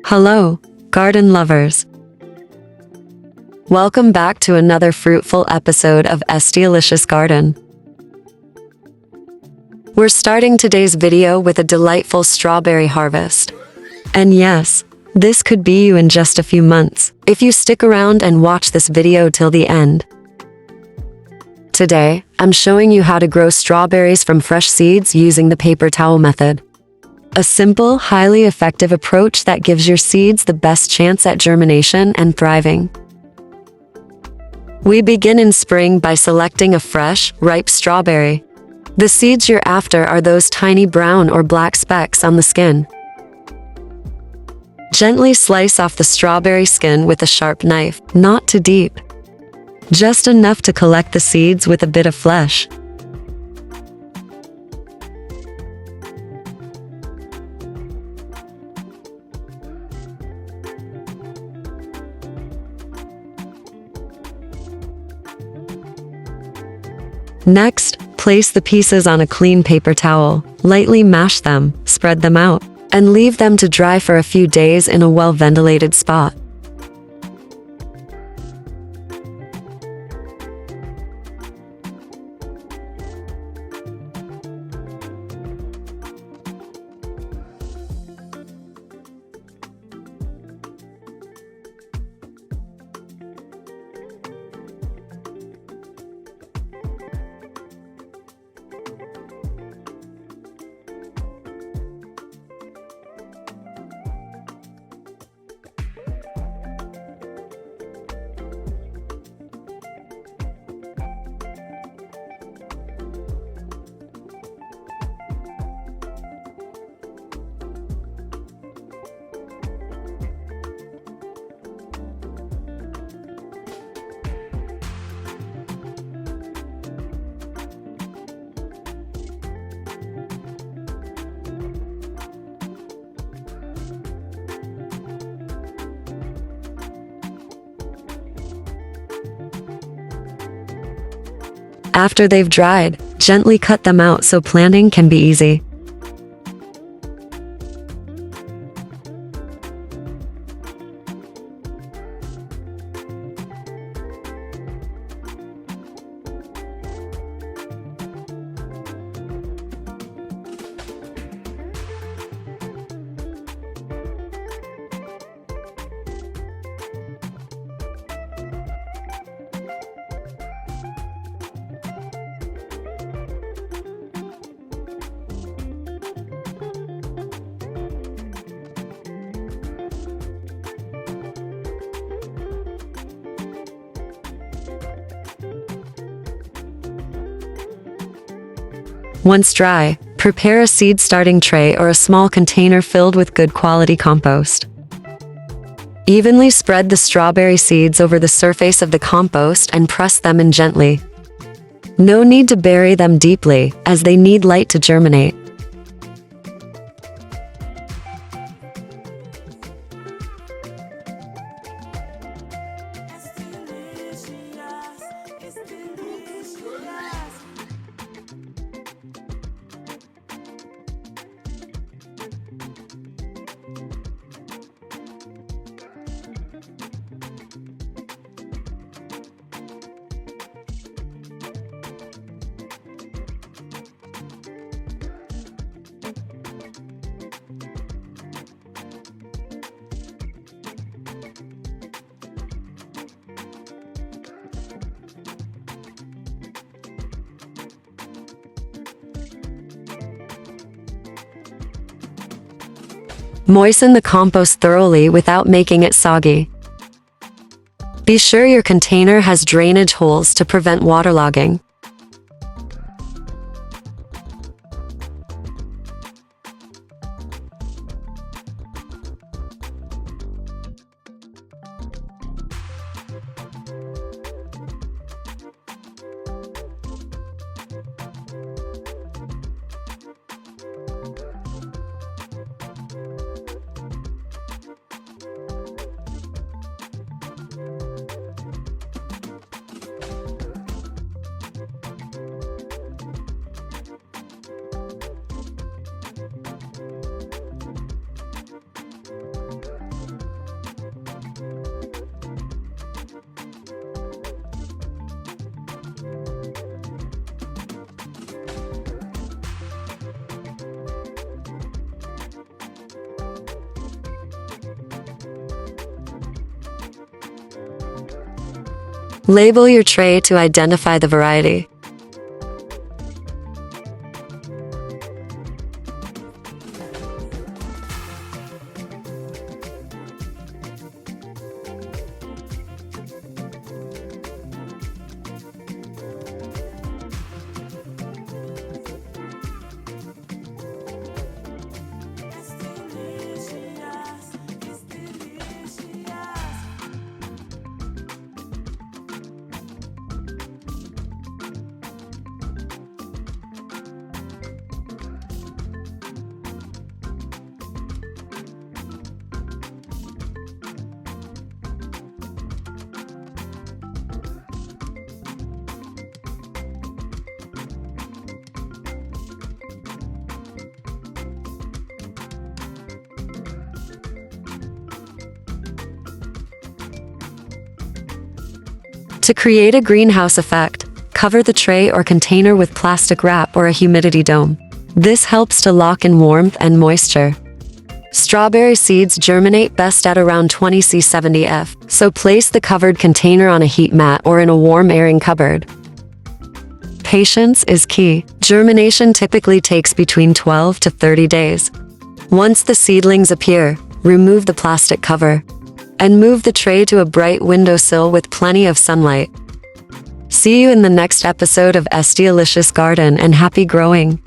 Hello, garden lovers. Welcome back to another fruitful episode of Estialicious Garden. We're starting today's video with a delightful strawberry harvest. And yes, this could be you in just a few months, if you stick around and watch this video till the end. Today, I'm showing you how to grow strawberries from fresh seeds using the paper towel method. A simple, highly effective approach that gives your seeds the best chance at germination and thriving. We begin in spring by selecting a fresh, ripe strawberry. The seeds you're after are those tiny brown or black specks on the skin. Gently slice off the strawberry skin with a sharp knife, not too deep. Just enough to collect the seeds with a bit of flesh. Next, place the pieces on a clean paper towel, lightly mash them, spread them out, and leave them to dry for a few days in a well-ventilated spot. After they've dried, gently cut them out so planting can be easy. Once dry, prepare a seed starting tray or a small container filled with good quality compost. Evenly spread the strawberry seeds over the surface of the compost and press them in gently. No need to bury them deeply, as they need light to germinate. Moisten the compost thoroughly without making it soggy. Be sure your container has drainage holes to prevent waterlogging. Label your tray to identify the variety. To create a greenhouse effect, cover the tray or container with plastic wrap or a humidity dome. This helps to lock in warmth and moisture. Strawberry seeds germinate best at around 20 C70 F, so place the covered container on a heat mat or in a warm airing cupboard. Patience is key. Germination typically takes between 12 to 30 days. Once the seedlings appear, remove the plastic cover and move the tray to a bright windowsill with plenty of sunlight. See you in the next episode of Estealicious Garden, and happy growing!